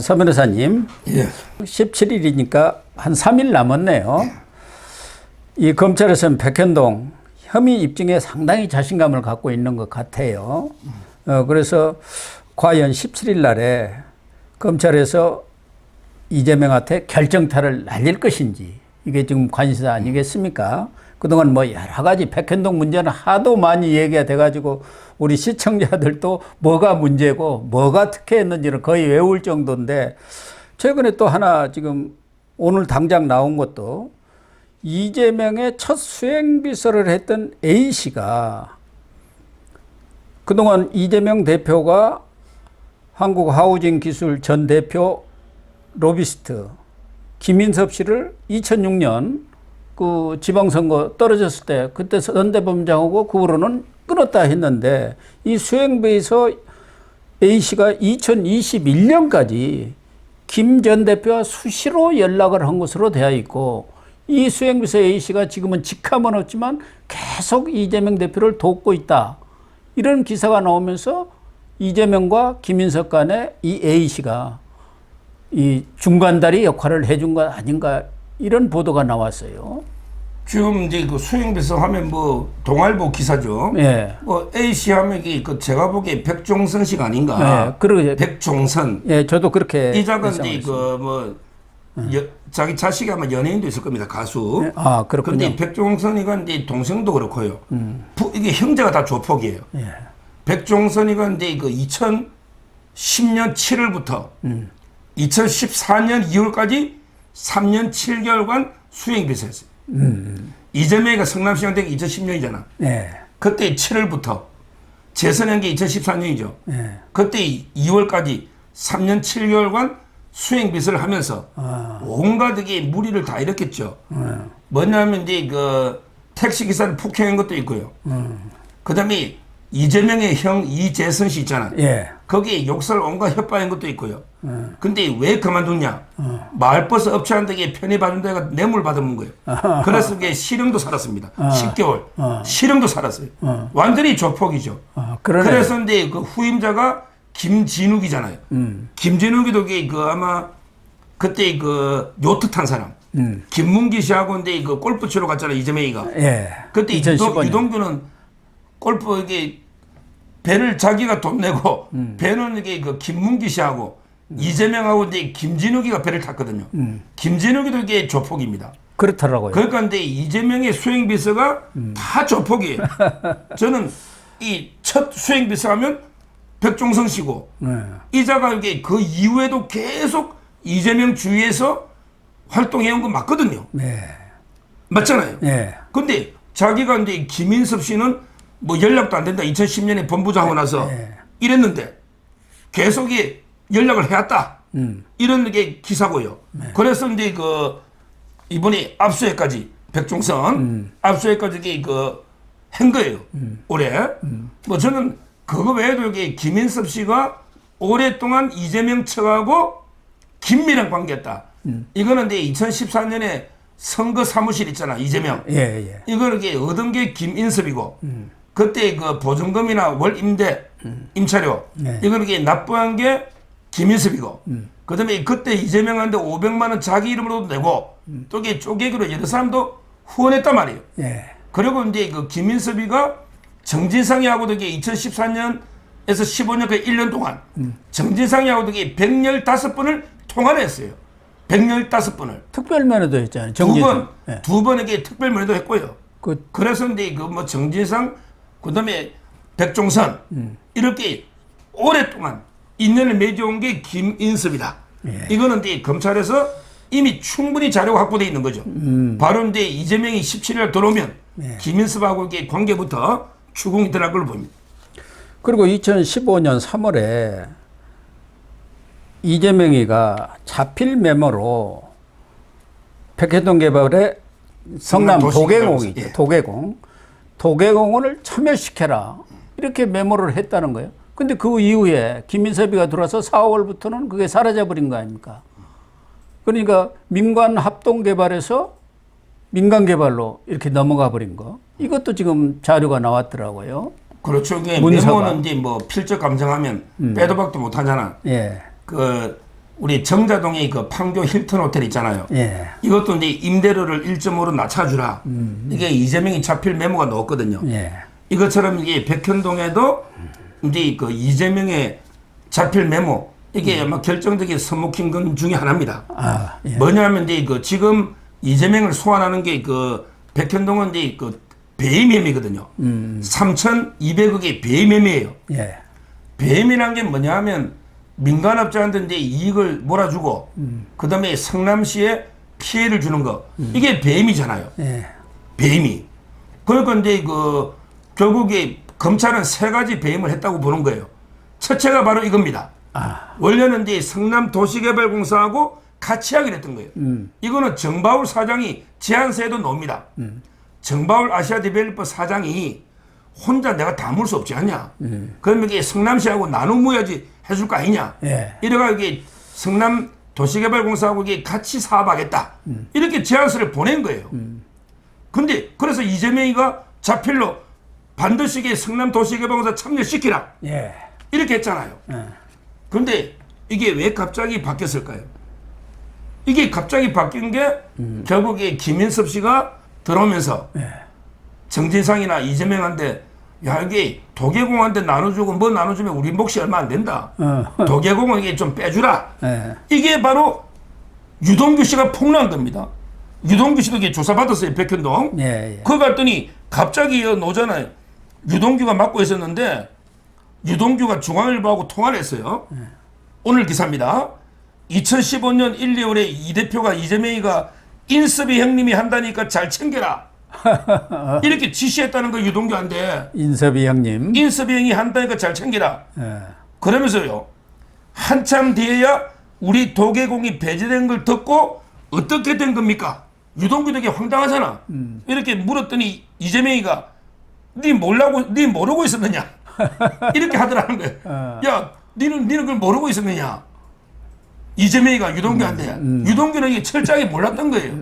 서 변호사님, 예. 17일이니까 한 3일 남았네요. 이 검찰에서는 백현동 혐의 입증에 상당히 자신감을 갖고 있는 것 같아요. 그래서 과연 17일 날에 검찰에서 이재명한테 결정타를 날릴 것인지, 이게 지금 관심사 아니겠습니까? 그동안 뭐 여러 가지 백현동 문제는 하도 많이 얘기가 돼가지고 우리 시청자들도 뭐가 문제고 뭐가 특혜했는지를 거의 외울 정도인데, 최근에 또 하나 지금 오늘 당장 나온 것도 이재명의 첫 수행비서를 했던 A씨가 그동안 이재명 대표가 한국하우징기술 전 대표 로비스트 김인섭 씨를 2006년 그 지방선거 떨어졌을 때 그때 선대본부장하고 그 후로는 끊었다 했는데, 이 수행비서 A씨가 2021년까지 김 전 대표와 수시로 연락을 한 것으로 되어 있고, 이 수행비서 A씨가 지금은 직함은 없지만 계속 이재명 대표를 돕고 있다, 이런 기사가 나오면서 이재명과 김인석 간에 이 A씨가 이 중간다리 역할을 해준 것 아닌가, 이런 보도가 나왔어요. 지금 이제 그 수행비서 하면 뭐 동아일보 기사죠. 예. 뭐 A씨 하면 그 제가 보기에 백종선 씨가 아닌가. 예. 그러게. 백종선. 예, 저도 그렇게. 이 작은 이제 그 뭐 자기 자식이 아마 연예인도 있을 겁니다. 가수. 예. 아, 그렇군요. 근데 백종선이가 이제 동생도 그렇고요. 이게 형제가 다 조폭이에요. 예. 백종선이가 이제 그 2010년 7월부터 2014년 2월까지 3년 7개월간 수행비서였어요. 이재명이가 성남시장 된 게 2010년이잖아. 예. 그때 7월부터 재선한 게 2014년이죠. 예. 그때 2월까지 3년 7개월간 수행비서를 하면서 온갖 게 무리를 다 일으켰죠. 뭐냐면 이제 그 택시기사를 폭행한 것도 있고요. 그 다음에 이재명의 형 이재선 씨 있잖아. 예. 거기에 욕설 온갖 협박한 것도 있고요. 근데 왜 그만뒀냐? 마을버스 업체한테 편의받은 데가 뇌물 받은 거예요. 그래서 그게 실형도 살았습니다. 10개월. 실형도 살았어요. 완전히 조폭이죠. 그래서 이제 그 후임자가 김진욱이잖아요. 김진욱이도 그 아마 그때 그 요트 탄 사람. 김문기 씨하고 이제 그 골프 치러 갔잖아요. 이재명이가. 예. 그때 유동규는 골프 이게 배를 자기가 돈 내고 배는 이게 그 김문기 씨하고 이재명하고 이제 김진욱이가 배를 탔거든요. 김진욱이도 이게 조폭입니다. 그렇더라고요. 그러니까 근데 이재명의 수행비서가 다 조폭이에요. 저는 이 첫 수행비서 하면 백종선 씨고, 이자가 이게 그 이후에도 계속 이재명 주위에서 활동해온 건 맞거든요. 네. 맞잖아요. 예. 근데 자기가 이제 김인섭 씨는 뭐 연락도 안 된다. 2010년에 본부장 하고 나서 이랬는데 계속 연락을 해왔다. 이런 게 기사고요. 그래서 이제 그 이번에 압수해까지 백종선 압수해까지 한 거예요. 올해. 뭐 저는 그거 외에도 이게 김인섭 씨가 오랫동안 이재명 측하고 긴밀한 관계였다. 이거는 이제 2014년에 선거 사무실 있잖아, 이재명. 예, 예. 이거는 얻은 게 김인섭이고, 그때 그 보증금이나 월 임대, 임차료, 이거는 납부한 게 김인섭이고, 그 다음에 그때 이재명한테 500만 원 자기 이름으로도 내고, 또 이게 쪼개기로 여러 사람도 후원했단 말이에요. 예. 그리고 이제 그 김인섭이가 정진상이하고도 2014년에서 15년까지 1년 동안, 정진상이하고도 115번을 통화를 했어요. 115번을. 특별면허도 했잖아요. 두 번에게 특별면허도 했고요. 그래서 이제 그 뭐 정진상, 그 다음에 백종선, 이렇게 오랫동안 인연을 맺어온 게 김인섭이다. 예. 이거는 이제 검찰에서 이미 충분히 자료가 확보되어 있는 거죠. 바로 이제 이재명이 17일 들어오면 김인섭하고 이게 관계부터 추궁이 들어갈 걸로 보입니다. 그리고 2015년 3월에 이재명이가 자필 메모로 백현동 개발의 성남 도계공이죠. 예. 도계공원을 참여시켜라, 이렇게 메모를 했다는 거예요. 근데 그 이후에 김인섭이가 들어와서 4월부터는 그게 사라져버린 거 아닙니까? 그러니까 민관 합동 개발에서 민간 개발로 이렇게 넘어가 버린 거. 이것도 지금 자료가 나왔더라고요. 그렇죠. 이게 문서가. 메모는 이제 뭐 필적 감정하면 빼도 박도 못 하잖아. 예. 그 우리 정자동에 그 판교 힐튼 호텔 있잖아요. 예. 이것도 이제 임대료를 1.5로 낮춰주라. 이게 이재명이 잡힐 메모가 넣었거든요. 예. 이것처럼 이게 백현동에도 이제 그 이재명의 잡힐 메모 이게 아마 결정적인 서먹힌 건 중에 하나입니다. 아, 예. 뭐냐면 이제 그 지금 이재명을 소환하는 게 그 백현동은 이제 그 배임 혐의거든요. 3,200억의 배임 혐의예요. 예. 배임이란 게 뭐냐 하면 민간업자한테 이제 이익을 몰아주고 그다음에 성남시에 피해를 주는 거 이게 배임이잖아요. 예. 배임이. 그러니까 이제 그 결국에 검찰은 세 가지 배임을 했다고 보는 거예요. 첫째가 바로 이겁니다. 아. 원래는 이제 성남도시개발공사하고 같이 하기로 했던 거예요. 이거는 정바울 사장이 제안서에도 나옵니다. 정바울 아시아디벨로퍼 사장이 혼자 내가 다 물 수 없지 않냐. 그러면 이게 성남시하고 나눠줘야지 해줄 거 아니냐. 예. 이래가 이게 성남도시개발공사하고 이게 같이 사업하겠다. 이렇게 제안서를 보낸 거예요. 근데 그래서 이재명이가 자필로 반드시 이게 성남도시개발공사 참여시키라. 예. 이렇게 했잖아요. 그런데 이게 왜 갑자기 바뀌었을까요? 이게 갑자기 바뀐 게 결국에 김인섭 씨가 들어오면서 정진상이나 이재명한테 야 이게 도계공한테 나눠주고 뭐 나눠주면 우리 몫이 얼마 안 된다. 도계공은 이게 좀 빼주라. 예. 이게 바로 유동규 씨가 폭로한 겁니다. 유동규 씨도 이게 조사받았어요. 백현동. 예. 예. 그거 갔더니 갑자기 노잖아요. 유동규가 맡고 있었는데 유동규가 중앙일보하고 통화를 했어요. 오늘 기사입니다. 2015년 1, 2월에 이 대표가 이재명이가 인섭이 형님이 한다니까 잘 챙겨라. 이렇게 지시했다는 거 유동규한테. 인섭이 형님. 인섭이 형이 한다니까 잘 챙겨라. 예. 그러면서요. 한참 뒤에야 우리 도계공이 배제된 걸 듣고 어떻게 된 겁니까? 유동규 되게 황당하잖아. 이렇게 물었더니 이재명이가 네 모르고 있었느냐? 이렇게 하더라는 거예요. 야, 니는 그걸 모르고 있었느냐? 이재명이가 유동규한테. 유동규는 이게 철저하게 몰랐던 거예요.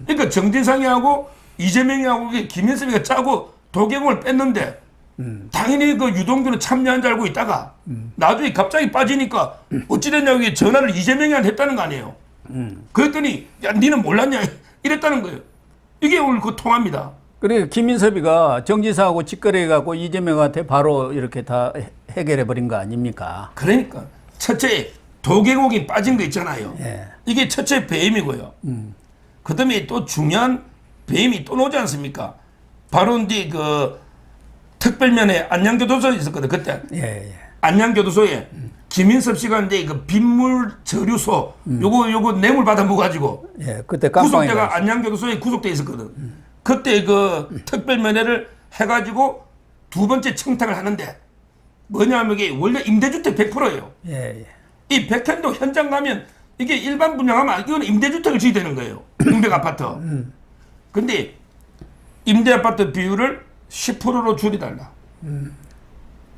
그러니까 정진상이하고 이재명이하고 김인섭이가 짜고 도계공을 뺐는데 당연히 그 유동규는 참여한 줄 알고 있다가 나중에 갑자기 빠지니까 어찌됐냐고 이게 전화를 이재명이한테 했다는 거 아니에요. 그랬더니 야, 니는 몰랐냐? 이랬다는 거예요. 이게 오늘 그 통화입니다. 그래 김인섭이가 정지사하고 직거래해갖고 이재명한테 바로 이렇게 다 해결해 버린 거 아닙니까? 그러니까 첫째 도계공이 빠진 거 있잖아요. 예. 이게 첫째 배임이고요. 그다음에 또 중요한 배임이 또 나오지 않습니까? 바로 이제 그 특별면에 안양교도소에 있었거든 그때. 예. 안양교도소에 김인섭 씨가 이제 그 빗물 저류소 요거 뇌물 받아 먹어가지고 예. 그때 깜빵에 구속대가 안양교도소에 구속돼 있었거든. 그때 그 특별면회를 해가지고 두 번째 청탁을 하는데 뭐냐면 이게 원래 임대주택 100%예요. 예. 이 백현동 현장 가면 이게 일반 분양하면 이건 임대주택을 지어야 되는 거예요. 임대 아파트. 근데 임대 아파트 비율을 10%로 줄이달라.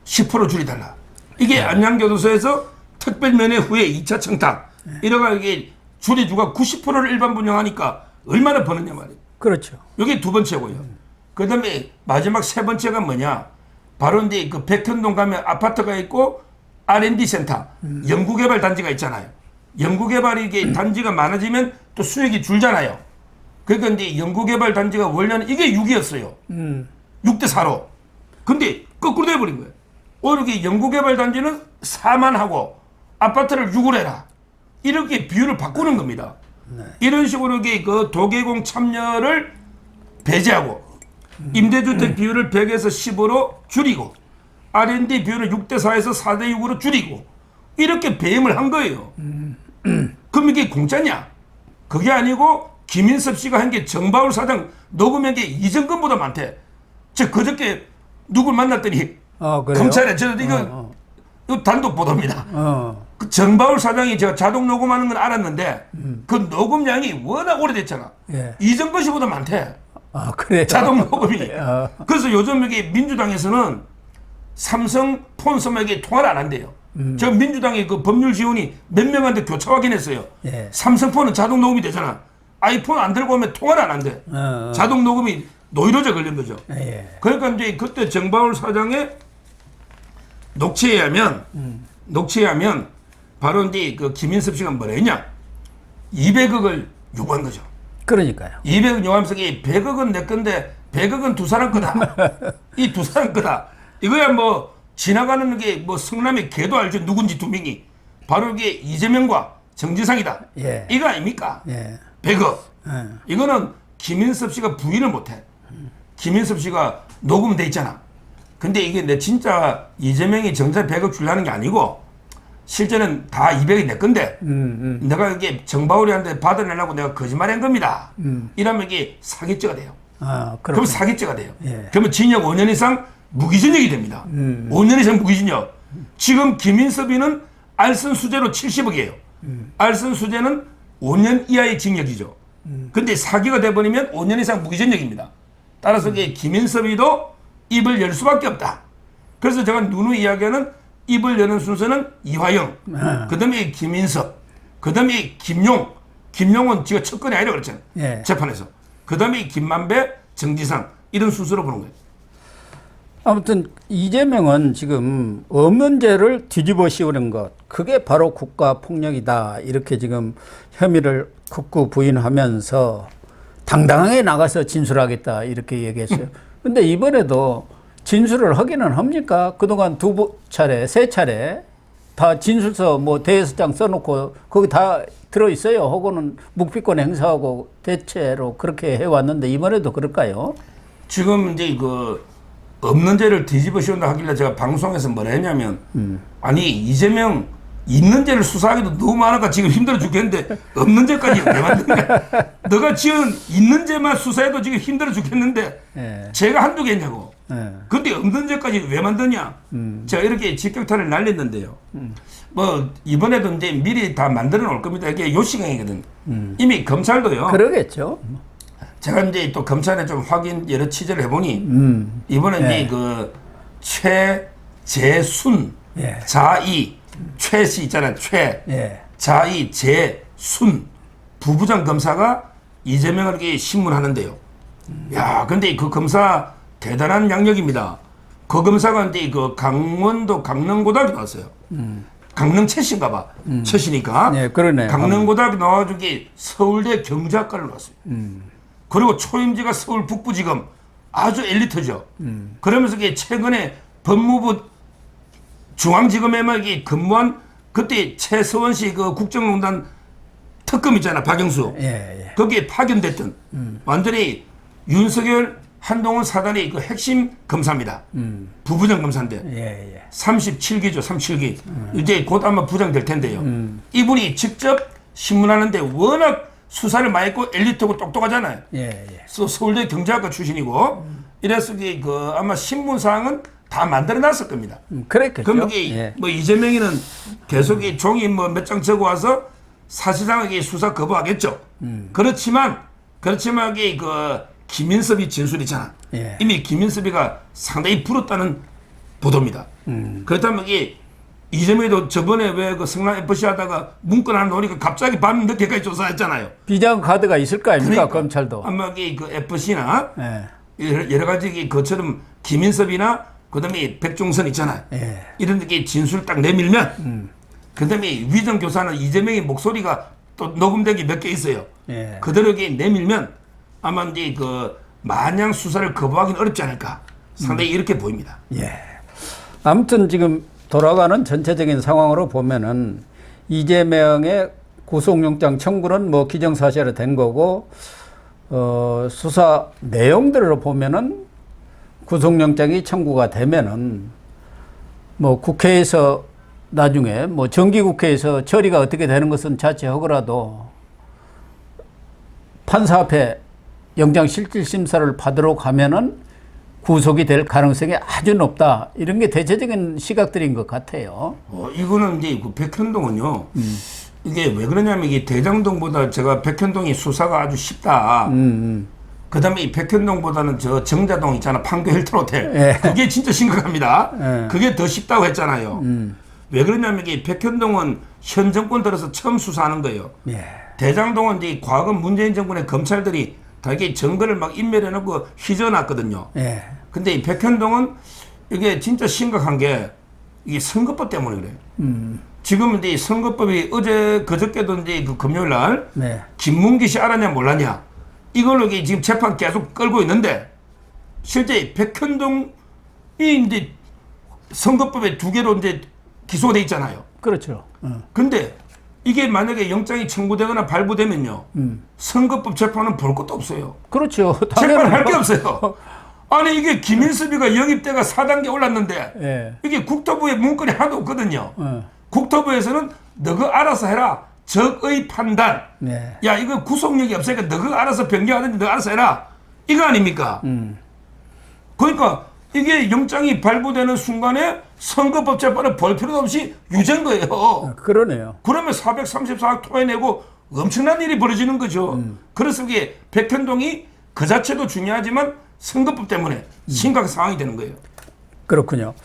10% 줄이달라. 이게 안양교도소에서 특별면회 후에 2차 청탁. 이래가 이게 줄여주고 90%를 일반 분양하니까 얼마나 버느냐 말이에요. 그렇죠. 이게 두 번째고요. 그 다음에 마지막 세 번째가 뭐냐. 바로 이제 그 백현동 가면 아파트가 있고 R&D 센터, 연구개발 단지가 있잖아요. 연구개발이 이게 단지가 많아지면 또 수익이 줄잖아요. 그러니까 이제 연구개발 단지가 원래는 이게 6이었어요. 6대 4로. 근데 거꾸로 돼버린 거예요. 오히려 이게 연구개발 단지는 4만 하고 아파트를 6을 해라. 이렇게 비율을 바꾸는 겁니다. 이런 식으로 이게 그 도계공 참여를 배제하고 임대주택 비율을 100에서 10으로 줄이고 R&D 비율을 6대 4에서 4대 6으로 줄이고 이렇게 배임을 한 거예요. 그럼 이게 공짜냐? 그게 아니고 김인섭 씨가 한 게 정바울 사장 녹음한 게 이정근보다 많대. 저 그저께 누굴 만났더니 검찰에 저도 이거 단독 보도입니다. 그 정바울 사장이 제가 자동 녹음하는 건 알았는데 그 녹음량이 워낙 오래됐잖아. 예. 이정근 씨보다 많대. 아, 그래요? 자동 녹음이. 어. 그래서 요즘 이게 민주당에서는 삼성 폰섬에게 통화를 안 한대요. 저 민주당의 그 법률 지원이 몇 명한테 교차 확인했어요. 예. 삼성폰은 자동 녹음이 되잖아. 아이폰 안 들고 오면 통화를 안 한대. 자동 녹음이 노이로제 걸린 거죠. 예. 그러니까 이제 그때 정바울 사장의 녹취에 하면 바로 이제 그 김인섭 씨가 뭐라 했냐? 200억을 요구한 거죠. 그러니까요. 200억 요구하면서 100억은 내 건데 100억은 두 사람 거다. 이 두 사람 거다. 이거야 뭐 지나가는 게 뭐 성남의 개도 알죠. 누군지 두 명이. 바로 이게 이재명과 정지상이다. 예. 이거 아닙니까? 예. 100억. 예. 이거는 김인섭 씨가 부인을 못해. 김인섭 씨가 녹음돼 있잖아. 근데 이게 내 진짜 이재명이 정작 100억 주려는 게 아니고 실제는 다 200이 내 건데 내가 이게 정바울이한테 받아내려고 내가 거짓말한 겁니다. 이러면 이게 사기죄가 돼요. 아, 그럼 사기죄가 돼요. 예. 그러면 징역 5년 이상 무기징역이 됩니다. 5년 이상 무기징역. 지금 김인섭이는 알선 수재로 70억이에요. 알선 수재는 5년 이하의 징역이죠. 근데 사기가 돼버리면 5년 이상 무기징역입니다. 따라서 이게 김인섭이도 입을 열 수밖에 없다. 그래서 제가 누누이 이야기하는 입을 여는 순서는 이화영, 그 다음에 김인섭, 그 다음에 김용. 김용은 지가 첫건이 아니라 그랬잖아요. 예. 재판에서. 그 다음에 김만배, 정지상 이런 순서로 보는 거예요. 아무튼 이재명은 지금 없는 죄를 뒤집어 씌우는 것, 그게 바로 국가폭력이다. 이렇게 지금 혐의를 극구 부인하면서 당당하게 나가서 진술하겠다. 이렇게 얘기했어요. 근데 이번에도 진술을 하기는 합니까? 그동안 두 차례, 세 차례 다 진술서 뭐 대여섯장 써놓고 거기 다 들어있어요. 하고는 묵비권 행사하고 대체로 그렇게 해왔는데 이번에도 그럴까요? 지금 이제 그 없는 죄를 뒤집어 씌운다 하길래 제가 방송에서 뭐라 했냐면 아니 이재명 있는 죄를 수사하기도 너무 많아가 지금 힘들어 죽겠는데 없는 죄까지 왜 만드냐. 너가 지은 있는 죄만 수사해도 지금 힘들어 죽겠는데 예. 죄가 한두 개냐고. 예. 근데 없는 죄까지 왜 만드냐. 제가 이렇게 직격탄을 날렸는데요. 뭐 이번에도 이제 미리 다 만들어 놓을 겁니다. 이게 요시경이거든. 이미 검찰도요. 그러겠죠. 제가 이제 또 검찰에 좀 확인 여러 취재를 해보니 이번에 이제 그 최재순 예. 자이 최씨 있잖아요. 예. 자이 재순 부부장 검사가 이재명을 이렇게 신문하는데요. 야, 근데 그 검사 대단한 양력입니다. 그 검사가 이제 그 강원도 강릉고등학교 나왔어요. 강릉 최씨인가 봐. 최씨니까. 네, 그러네. 강릉고등학교 나와가지고 서울대 경제학과를 나왔어요. 그리고 초임지가 서울 북부지검 아주 엘리트죠. 그러면서 최근에 법무부 중앙지검에만 근무한 그때 최서원 씨 그 국정농단 특검 있잖아. 박영수. 예. 거기에 파견됐던 완전히 윤석열 한동훈 사단의 그 핵심 검사입니다. 부부장 검사인데 예. 37기죠. 37기. 이제 곧 아마 부장 될 텐데요. 이분이 직접 신문하는데 워낙 수사를 많이 했고 엘리트고 똑똑하잖아요. 예. 서울대 경제학과 출신이고 이래서 그 아마 신문사항은 다 만들어놨을 겁니다. 그랬겠죠. 그럼 이게 뭐 이재명이는 계속 이 종이 뭐 몇 장 적어 와서 사실상 이게 수사 거부하겠죠. 그렇지만 이게 그 김인섭이 진술이잖아. 예. 이미 김인섭이가 상당히 불었다는 보도입니다. 그렇다면 이게 이재명이도 저번에 왜 그 성남 FC 하다가 문건 하나 놓으니까 갑자기 밤 늦게까지 조사했잖아요. 비장 카드가 있을 거 아닙니까? 그러니까 검찰도. 아마 이게 그 FC나 예. 여러 가지 그처럼 김인섭이나 그다음에 백종선 있잖아요. 예. 이런 게 진술 딱 내밀면 그다음에 위정 교사는 이재명의 목소리가 또 녹음된 게 몇 개 있어요. 예. 그대로 내밀면 아마 이제 그 마냥 수사를 거부하기는 어렵지 않을까. 상당히 이렇게 보입니다. 예. 아무튼 지금 돌아가는 전체적인 상황으로 보면은 이재명의 구속영장 청구는 뭐 기정사실화 된 거고 수사 내용들로 보면은 구속영장이 청구가 되면은 뭐 국회에서 나중에 뭐 정기국회에서 처리가 어떻게 되는 것은 자체하고라도 판사 앞에 영장실질심사를 받으러 가면은 구속이 될 가능성이 아주 높다. 이런 게 대체적인 시각들인 것 같아요. 이거는 이제 그 백현동은요. 이게 왜 그러냐면 이게 대장동보다 제가 백현동이 수사가 아주 쉽다. 그다음에 이 백현동보다는 저 정자동 있잖아. 판교 힐튼 호텔. 예. 그게 진짜 심각합니다. 예. 그게 더 쉽다고 했잖아요. 왜 그러냐면 이게 백현동은 현 정권 들어서 처음 수사하는 거예요. 예. 대장동은 이제 과거 문재인 정권의 검찰들이 다 이게 증거를 막 인멸해놓고 휘저어놨거든요. 예. 근데 이 백현동은 이게 진짜 심각한 게 이게 선거법 때문에 그래요. 지금 이제 선거법이 어제 그저께도 이제 그 금요일 날 네. 김문기 씨 알았냐 몰랐냐 이걸로 이게 지금 재판 계속 끌고 있는데 실제 백현동이 이제 선거법에 2개로 이제 기소돼 있잖아요. 그렇죠. 근데 이게 만약에 영장이 청구되거나 발부되면요. 선거법 재판은 볼 것도 없어요. 그렇죠. 재판할 게 없어요. 아니 이게 김인섭이가 영입대가 4단계 올랐는데 예. 이게 국토부에 문건이 하나도 없거든요. 예. 국토부에서는 너가 알아서 해라. 적의 판단. 네. 야 이거 구속력이 없으니까 너가 알아서 변경하든지 너가 알아서 해라. 이거 아닙니까? 그러니까 이게 영장이 발부되는 순간에 선거법 재판을 볼 필요도 없이 유죄인 거예요. 그러네요. 그러면 434억 토해내고 엄청난 일이 벌어지는 거죠. 그래서 이게 백현동이 그 자체도 중요하지만 선거법 때문에 심각한 상황이 되는 거예요. 그렇군요.